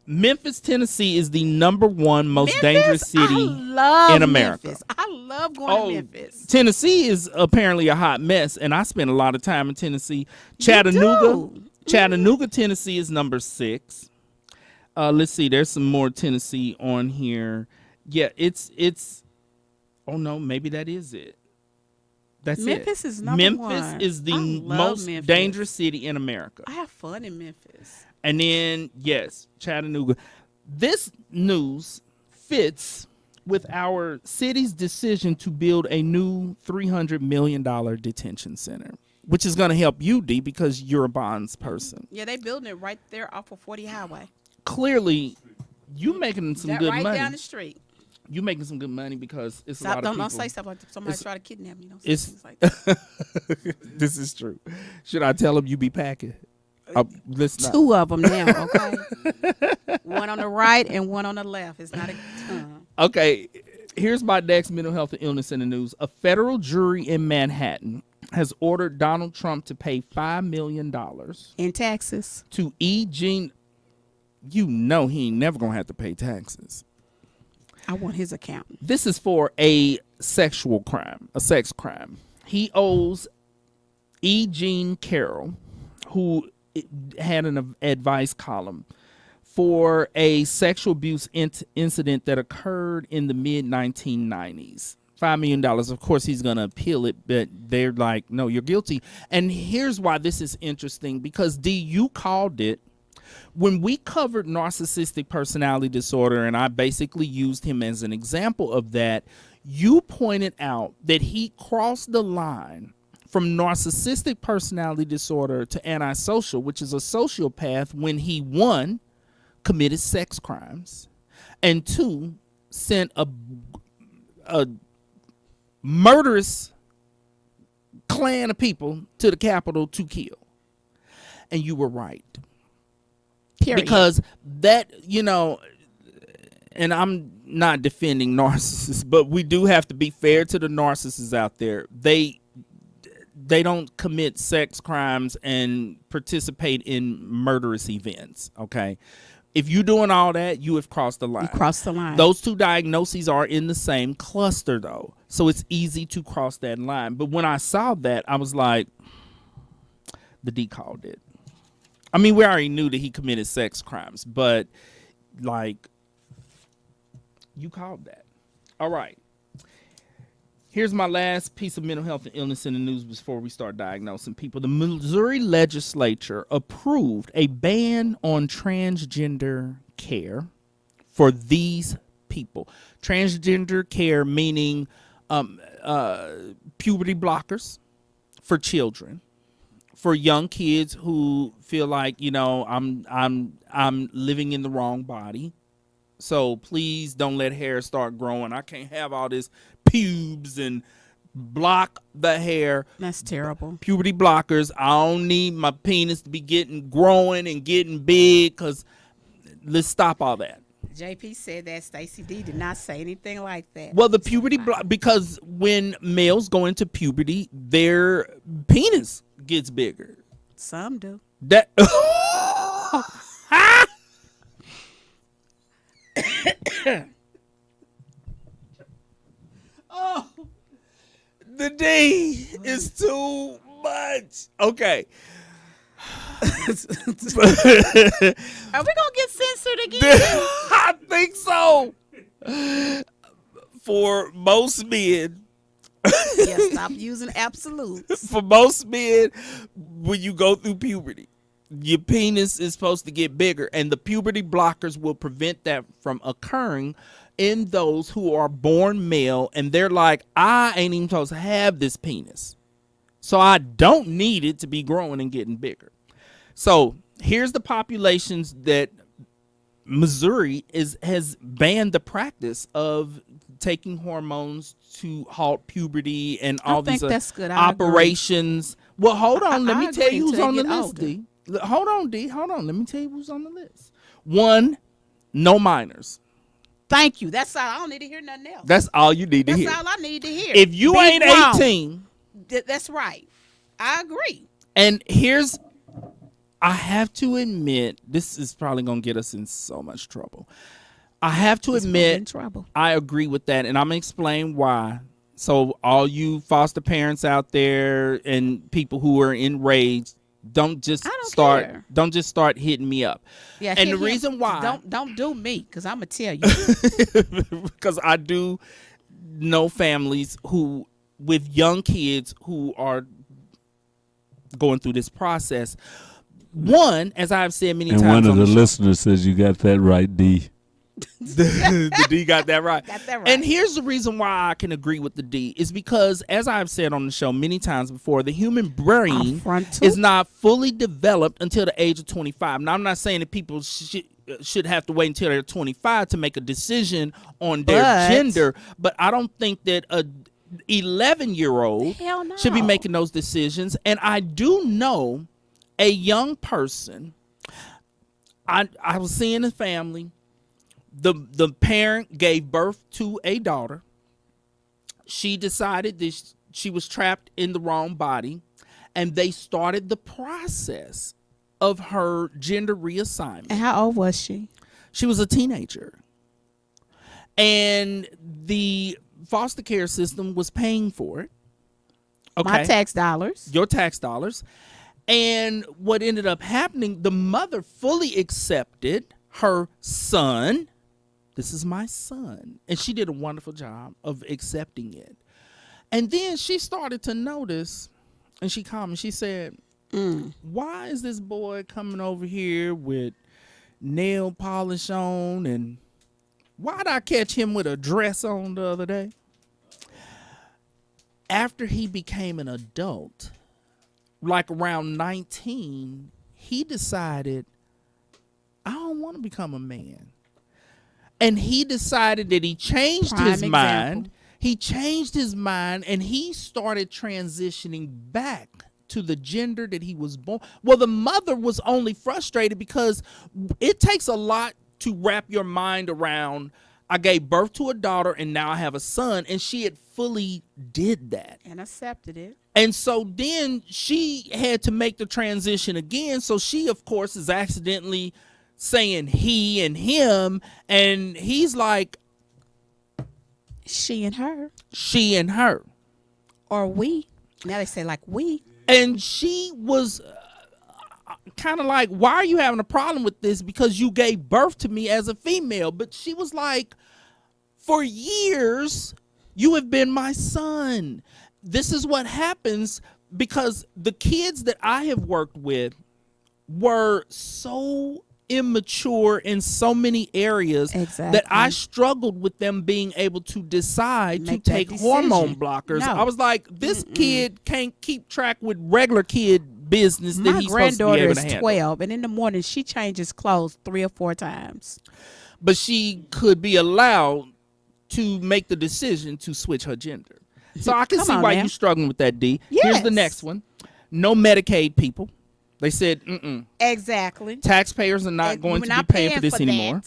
Memphis, Tennessee is the number one most dangerous city I love in America. Memphis. I love going to Memphis. Tennessee is apparently a hot mess, and I spent a lot of time in Tennessee. Chattanooga, Tennessee is number 6. Let's see, there's some more Tennessee on here. Yeah, it's. Oh no, maybe that is it. That's Memphis it. is number Memphis one. is the I love most Memphis. dangerous city in America. I have fun in Memphis. And then, yes, Chattanooga. This news fits with our city's decision to build a new $300 million detention center, which is going to help you, D, because you're a bonds person. Yeah, they building it right there off of 40 Highway. Clearly, you making some That good right money. down the street. You making some good money because it's a Stop, lot of people. don't say stuff like that. Somebody It's- try to kidnap me. Don't say it's- things like that. This is true. Should I tell them you be packing? Let's not. 2 of them now, okay? One on the right and one on the left. It's not a ton. Okay, here's my next mental health and illness in the news. A federal jury in Manhattan has ordered Donald Trump to pay $5 million In taxes. to E. Jean. You know he ain't never going to have to pay taxes. I want his account. This is for a sexual crime, a sex crime. He owes E. Jean Carroll, who had an advice column, for a sexual abuse incident that occurred in the mid-1990s. $5 million. Of course, he's going to appeal it, but they're like, no, you're guilty. And here's why this is interesting, because D, you called it. When we covered narcissistic personality disorder, and I basically used him as an example of that, you pointed out that he crossed the line from narcissistic personality disorder to antisocial, which is a sociopath, when he, 1, committed sex crimes, and 2, sent a murderous clan of people to the Capitol to kill. And you were right. Period. Because that, and I'm not defending narcissists, but we do have to be fair to the narcissists out there. They don't commit sex crimes and participate in murderous events, okay? If you're doing all that, you have crossed the line. You crossed the line. Those 2 diagnoses are in the same cluster, though. So it's easy to cross that line. But when I saw that, I was like, the D called it. I mean, we already knew that he committed sex crimes, but, like, you called that. All right. Here's my last piece of mental health and illness in the news before we start diagnosing people. The Missouri legislature approved a ban on transgender care for these people. Transgender care meaning puberty blockers, for children, for young kids who feel like, you know, I'm living in the wrong body. So please don't let hair start growing. I can't have all this pubes and block the hair. That's terrible. Puberty blockers. I don't need my penis to be growing and getting big, because let's stop all that. JP said that. Stacy D did not say anything like that. Well, the puberty block, because when males go into puberty, their penis gets bigger. Some do. That oh, the D is too much. Okay. Are we gonna get censored again? I think so. For most men, Yeah, stop using absolutes. for most men, when you go through puberty, your penis is supposed to get bigger, and the puberty blockers will prevent that from occurring in those who are born male, and they're like, I ain't even supposed to have this penis, so I don't need it to be growing and getting bigger. So here's the populations that Missouri has banned the practice of taking hormones to halt puberty and all these that's good. operations. Well, hold on. Let me tell agree you who's till on they the get list, older. D. Hold on, D. Hold on. Let me tell you who's on the list. 1, no minors. Thank you. That's all. I don't need to hear nothing else. That's all you need to That's hear. all I need to hear. If you Be ain't wrong. 18, That's right. I agree. and I have to admit, this is probably going to get us in so much trouble. I have to It's gonna admit, get in trouble. I agree with that, and I'm going to explain why. So all you foster parents out there and people who are enraged, don't just I don't start care. don't just start hitting me up. Yeah, And hit the him. reason why, Don't do me, because I'm gonna tell you. because I do know families who with young kids who are going through this process. One, as I've said many And times one of on the the show, listeners says you got that right, D. the D got that right. Got that right. And here's the reason why I can agree with the D is because, as I've said on the show many times before, the human brain Our frontal- is not fully developed until the age of 25. Now, I'm not saying that people should have to wait until they're 25 to make a decision on their But- gender, but I don't think that a 11-year-old Hell no. should be making those decisions. And I do know a young person. I was seeing a family. The parent gave birth to a daughter. She decided that she was trapped in the wrong body, and they started the process of her gender reassignment. And how old was she? She was a teenager, and the foster care system was paying for it. Okay, My tax dollars. your tax dollars. And what ended up happening, the mother fully accepted her son. This is my son. And she did a wonderful job of accepting it. And then she started to notice, and she called me, she said, why is this boy coming over here with nail polish on? And why'd I catch him with a dress on the other day? After he became an adult, like around 19, he decided, I don't want to become a man. And he decided that he changed Prime his example. mind. He changed his mind, and he started transitioning back to the gender that he was born. Well, the mother was only frustrated because it takes a lot to wrap your mind around, I gave birth to a daughter and now I have a son, and she had fully did that. And accepted it. And so then she had to make the transition again. So she, of course, is accidentally saying he and him. And he's like, She and her. she and her. Or we. Now they say like we. And she was kind of like, why are you having a problem with this? Because you gave birth to me as a female. But she was like, for years, you have been my son. This is what happens because the kids that I have worked with were so immature in so many areas Exactly. that I struggled with them being able to decide Make to that take decision. hormone blockers. No. I was like, this kid can't keep track with regular kid business that My he's supposed to be granddaughter able is to handle. 12, and in the morning she changes clothes 3 or 4 times. But she could be allowed to make the decision to switch her gender. So I can Come see on why now. you're struggling with that, D. Here's the Yes. next one. No Medicaid people. They said, Exactly. taxpayers are not going We're to not be paying for this that. anymore.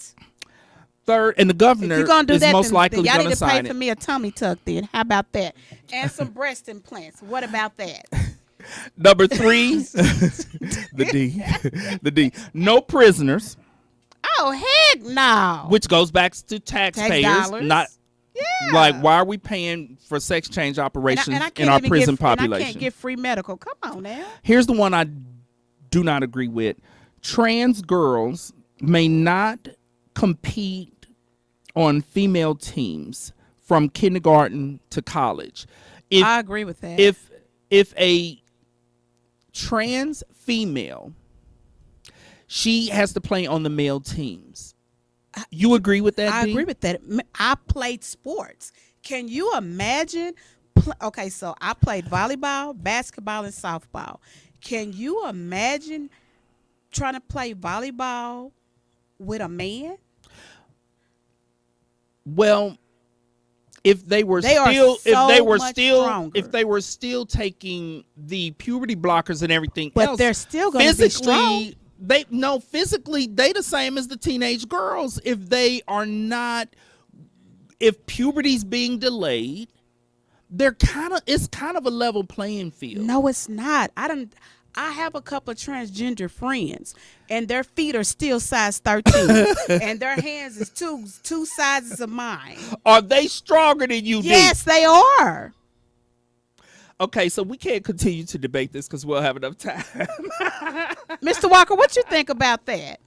Third, and the governor If you're gonna do is that, most then likely y'all going need to to pay sign for it. me a tummy tuck. Then how about that? And some breast implants. What about that? Number 3, the D. The D. No prisoners, Oh heck no! which goes back to taxpayers. dollars. Not Yeah. like, why are we paying for sex change operations and I in can't our even prison get, and I population? can't get free medical. Come on now. Here's the one I do not agree with. Trans girls may not compete on female teams from kindergarten to college. If I agree with that. if a trans female, she has to play on the male teams. You agree with that? I D? agree with that. I played sports. Can you imagine? Okay, so I played volleyball, basketball, and softball. Can you imagine trying to play volleyball with a man? Well, if they were They are still so much stronger. if they were still taking the puberty blockers and everything But else, they're still going to be strong. physically they the same as the teenage girls. If they are not, if puberty's being delayed, it's kind of a level playing field. No, it's not. I have a couple of transgender friends, and their feet are still size 13, and their hands is two sizes of mine. Are they stronger than you? Yes, they are. Okay, so we can't continue to debate this because we'll have enough time. Mr. Walker, what you think about that?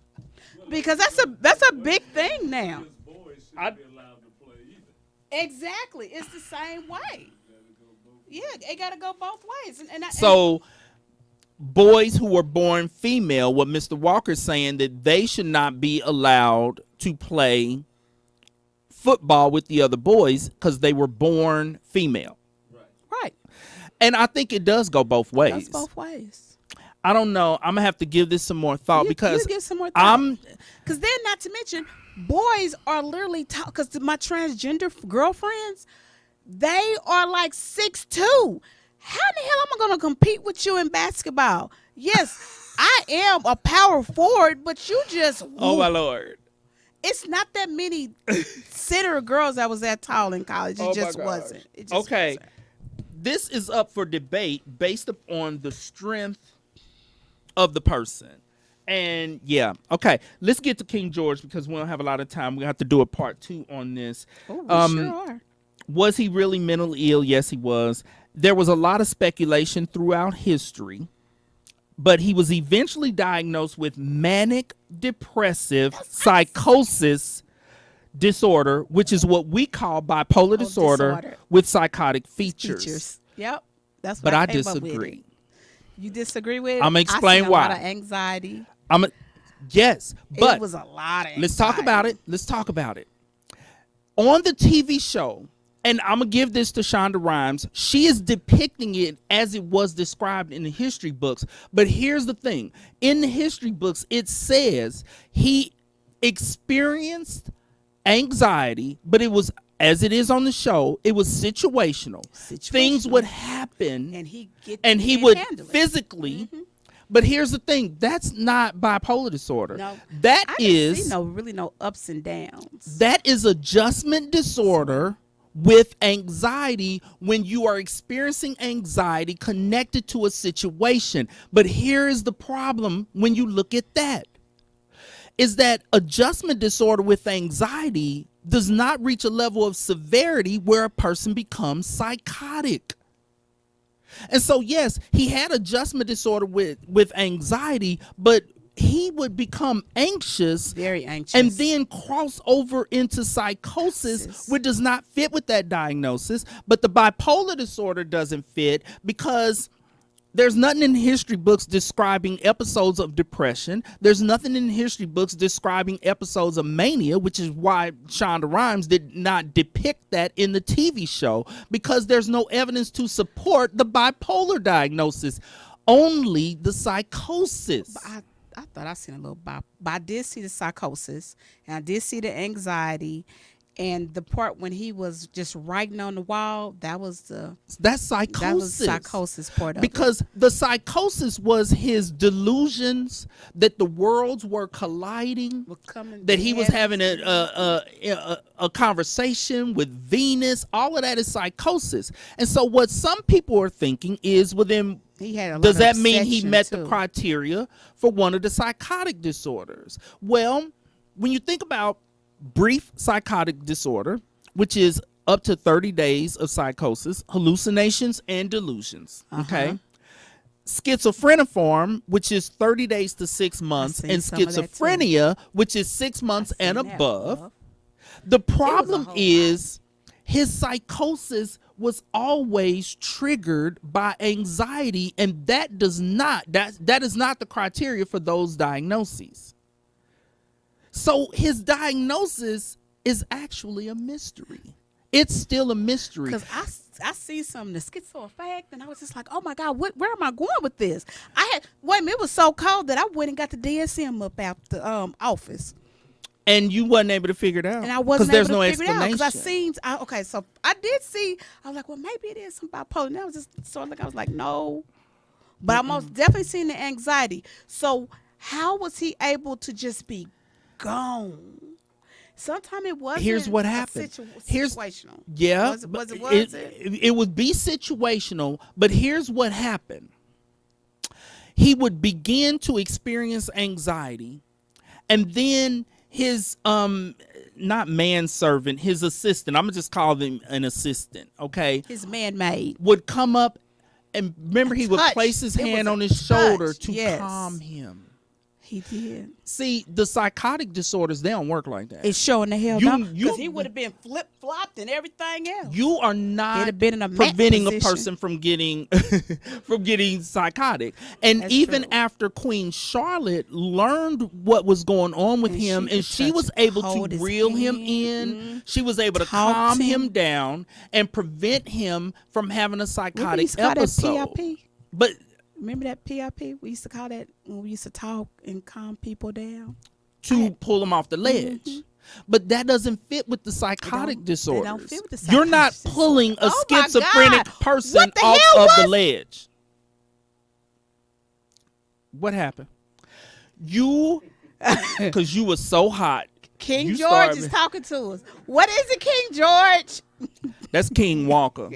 Because that's a big thing now. Boys shouldn't be allowed to play either. Exactly, it's the same way. Yeah, it got to go both ways. So boys who were born female, what Mr. Walker's saying, that they should not be allowed to play football with the other boys because they were born female. right, And I think it does go both ways. that's both ways. I don't know. I'm gonna have to give this some more thought because you give some more thought. Because then, not to mention, boys are literally because my transgender girlfriends, they are like 6'2". How in the hell am I going to compete with you in basketball? Yes, I am a power forward, but you just oh my Lord. It's not that many center girls that was that tall in college. It Oh my just gosh. wasn't. It just Okay. wasn't. This is up for debate based upon the strength of the person. And yeah, okay, let's get to King George because we don't have a lot of time. We have to do a part 2 on this. Oh, we sure are. Was he really mentally ill? Yes, he was. There was a lot of speculation throughout history, but he was eventually diagnosed with manic depressive psychosis disorder, which is what we call bipolar disorder with psychotic features. Yep. That's what But I came up with disagree. it. You disagree with it? I'ma explain I seen why. A lot of anxiety. Yes, but it was a lot of anxiety. let's talk about it. Let's talk about it. On the TV show, and I'm going to give this to Shonda Rhimes, she is depicting it as it was described in the history books. But here's the thing. In the history books, it says he experienced anxiety, but it was, as it is on the show, it was situational. Things would happen, and he would physically. But here's the thing. That's not bipolar disorder. No, that I is didn't see no ups and downs. That is adjustment disorder with anxiety when you are experiencing anxiety connected to a situation. But here is the problem when you look at that, is that adjustment disorder with anxiety does not reach a level of severity where a person becomes psychotic. And so, yes, he had adjustment disorder with anxiety, but he would become anxious, very anxious, and then cross over into psychosis, which does not fit with that diagnosis. But the bipolar disorder doesn't fit because There's nothing in history books describing episodes of depression. There's nothing in history books describing episodes of mania, which is why Shonda Rhimes did not depict that in the TV show, because there's no evidence to support the bipolar diagnosis, only the psychosis. But I thought I seen a little but I did see the psychosis, and I did see the anxiety, and the part when he was just writing on the wall, that's psychosis part of because the psychosis was his delusions that the worlds were colliding, that he was having a conversation with Venus. All of that is psychosis. And so what some people are thinking is, well, then does that mean he met the criteria for one of the psychotic disorders? Well, when you think about brief psychotic disorder, which is up to 30 days of psychosis, hallucinations, and delusions. Okay. Schizophreniform, which is 30 days to 6 months, and schizophrenia, which is 6 months and above. The problem is his psychosis was always triggered by anxiety, and that is not the criteria for those diagnoses. So his diagnosis is actually a mystery. It's still a mystery. Because I see some of the schizoaffect, and I was just like, oh my God, where am I going with this? It was so cold that I went and got the DSM up out the office. And you wasn't able to figure it out. And I wasn't able to figure explanation. it out. Because so I did see, I was like, well, maybe it is some bipolar. And I was just sort of like, I was like, no. But I most definitely seen the anxiety. So how was he able to just be gone? Sometimes it wasn't. Here's what happened. Situational. Yeah. It would be situational, but here's what happened. He would begin to experience anxiety, and then his not manservant, his assistant, I'm gonna just call him an assistant, okay? His man-maid would come up, and remember, he would place his hand on his shoulder to calm him. He did. See, the psychotic disorders, they don't work like that. It's showing the hell no, because he would have been flip-flopped and everything else. You are not been in a preventing a person from getting psychotic. And That's even true. After Queen Charlotte learned what was going on with him, and she was able to reel him in, she was able to calm him down and prevent him from having a psychotic episode. But remember that PIP? We used to call that when we used to talk and calm people down. To pull them off the ledge. Mm-hmm. But that doesn't fit with the psychotic disorders. They don't fit with the psychotic You're not pulling a schizophrenic person off of the ledge. What happened? Because you were so hot. King George is talking to us. What is it, King George? That's King Walker.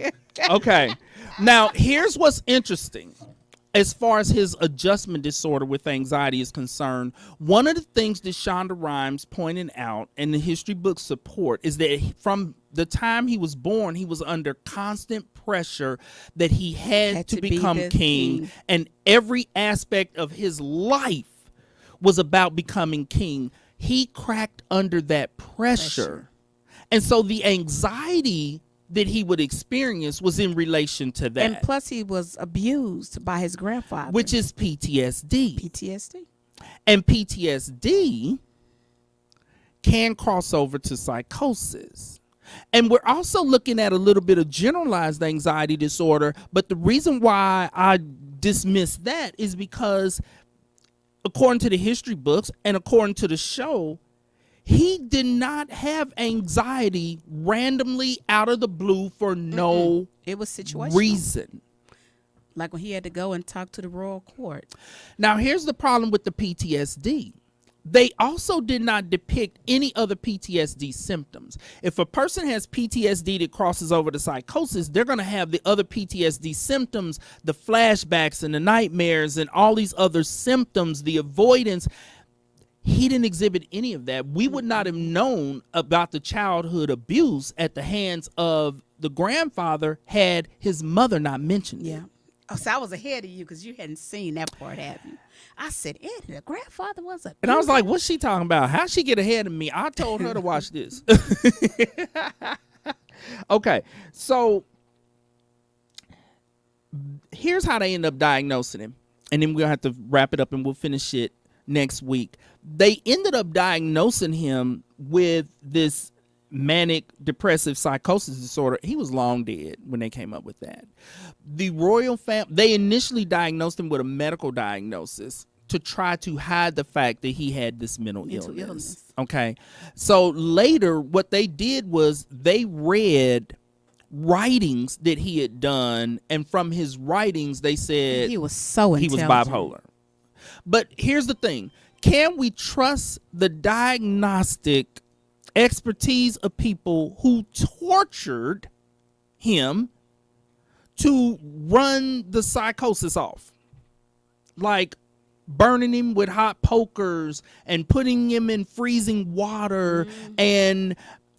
Okay. Now, here's what's interesting. As far as his adjustment disorder with anxiety is concerned, one of the things that Shonda Rhimes pointed out and the history books support is that from the time he was born, he was under constant pressure that he had to become king, and every aspect of his life was about becoming king. He cracked under that pressure. And so the anxiety that he would experience was in relation to that. And plus he was abused by his grandfather. Which is PTSD. PTSD. And PTSD can cross over to psychosis. And we're also looking at a little bit of generalized anxiety disorder, but the reason why I dismiss that is because according to the history books and according to the show, he did not have anxiety randomly out of the blue for no it was situational reason. Like when he had to go and talk to the royal court. Now, here's the problem with the PTSD. They also did not depict any other PTSD symptoms. If a person has PTSD that crosses over to psychosis, they're going to have the other PTSD symptoms, the flashbacks and the nightmares and all these other symptoms, the avoidance. He didn't exhibit any of that. We would not have known about the childhood abuse at the hands of the grandfather had his mother not mentioned it. Oh, so I was ahead of you because you hadn't seen that part, have you? I said, Eddie, the grandfather was a... And I was like, what's she talking about? How'd she get ahead of me? I told her to watch this. Okay, so here's how they end up diagnosing him. And then we're going to have to wrap it up and we'll finish it next week. They ended up diagnosing him with this manic depressive psychosis disorder. He was long dead when they came up with that. The royal family, they initially diagnosed him with a medical diagnosis to try to hide the fact that he had this mental illness. Okay. So later what they did was they read writings that he had done, and from his writings they said he was so intelligent. He was bipolar. But here's the thing. Can we trust the diagnostic expertise of people who tortured him to run the psychosis off? Like burning him with hot pokers and putting him in freezing water, and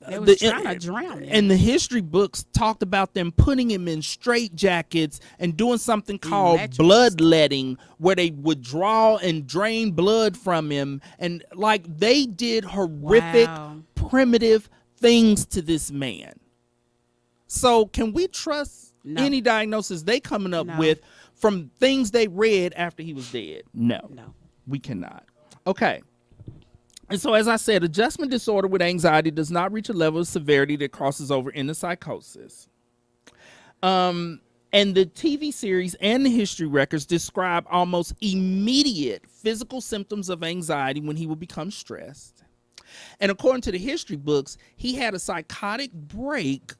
they was trying to drown him. And the history books talked about them putting him in straitjackets and doing something called bloodletting, where they would draw and drain blood from him, and like they did horrific, primitive things to this man. So can we trust any diagnosis they coming up with from things they read after he was dead? No, we cannot. Okay. And so, as I said, adjustment disorder with anxiety does not reach a level of severity that crosses over into psychosis. And the TV series and the history records describe almost immediate physical symptoms of anxiety when he would become stressed. And according to the history books, he had a psychotic break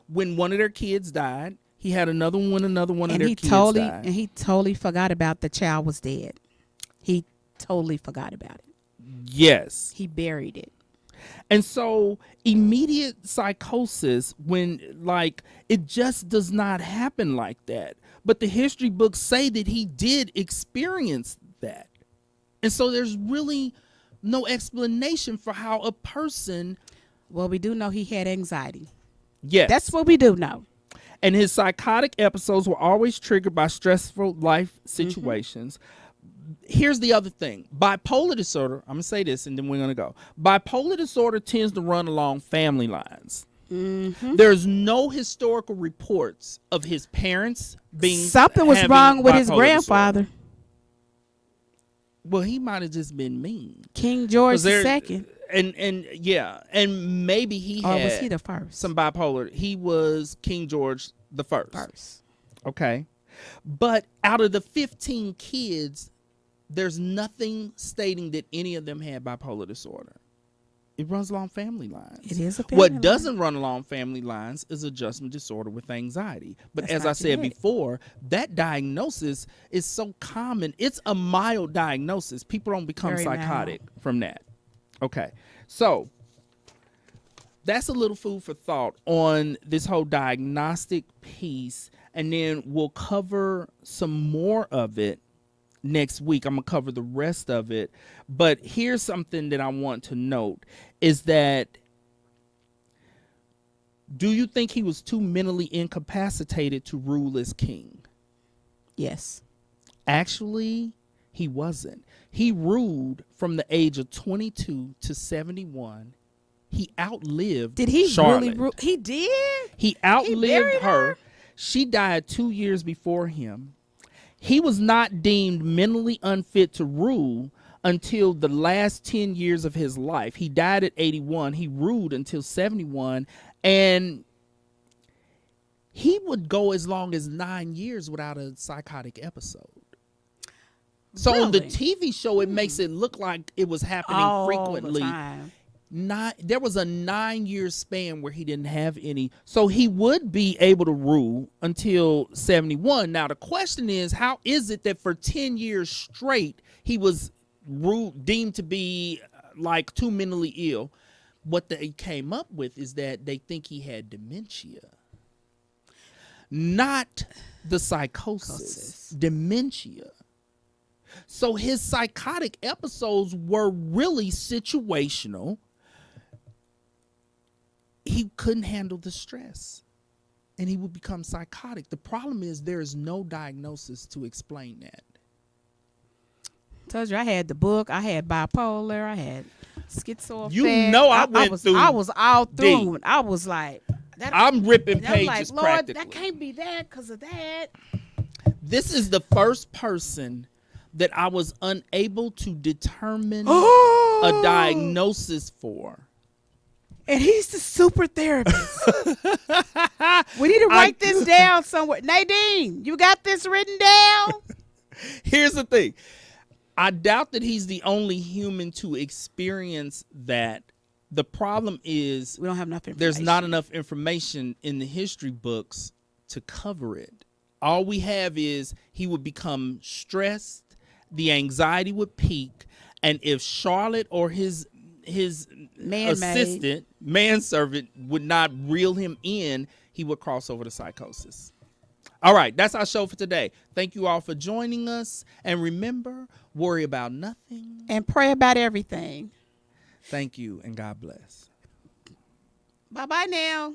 when one of their kids died. He had another one of their kids died. And he totally forgot about the child was dead. He totally forgot about it. Yes. He buried it. And so immediate psychosis, when like it just does not happen like that. But the history books say that he did experience that. And so there's really no explanation for how a person. Well, we do know he had anxiety. Yes. That's what we do know. And his psychotic episodes were always triggered by stressful life situations. Here's the other thing. Bipolar disorder, I'm going to say this and then we're going to go. Bipolar disorder tends to run along family lines. There's no historical reports of his parents being something was wrong with his grandfather. Disorder. Well, he might have just been mean. King George II. And maybe he had. Or was he the first? Some bipolar. He was King George the first. Okay. But out of the 15 kids, there's nothing stating that any of them had bipolar disorder. It runs along family lines. It is a family line. Doesn't run along family lines is adjustment disorder with anxiety. But as I said before, that diagnosis is so common. It's a mild diagnosis. People don't become psychotic from that. Okay. So that's a little food for thought on this whole diagnostic piece. And then we'll cover some more of it next week. I'm going to cover the rest of it. But here's something that I want to note is that, do you think he was too mentally incapacitated to rule as king? Yes. Actually, he wasn't. He ruled from the age of 22 to 71. He outlived Charlotte. Really rule? He did? He outlived her. She died 2 years before him. He was not deemed mentally unfit to rule until the last 10 years of his life. He died at 81. He ruled until 71. And he would go as long as 9 years without a psychotic episode. So on the TV show, it makes it look like it was happening frequently. The time. There was a 9-year span where he didn't have any. So he would be able to rule until 71. Now, the question is, how is it that for 10 years straight, he was deemed to be like too mentally ill? What they came up with is that they think he had dementia. Not the psychosis. Dementia. So his psychotic episodes were really situational. He couldn't handle the stress and he would become psychotic. The problem is there is no diagnosis to explain that. Told you I had the book, I had bipolar, I had schizoaffect. You know I went through. I was all through. deep. I was like, I'm ripping And I'm like, pages Lord, practically. that can't be that because of that. This is the first person that I was unable to determine Oh. a diagnosis for. And he's the super therapist. We need to write this down somewhere. Nadine, you got this written down? Here's the thing. I doubt that he's the only human to experience that. The problem is We don't have enough information. there's not enough information in the history books to cover it. All we have is he would become stressed, the anxiety would peak, and if Charlotte or his assistant, manservant, would not reel him in, he would cross over to psychosis. All right, that's our show for today. Thank you all for joining us. And remember, worry about nothing. And pray about everything. Thank you, and God bless. Bye-bye now.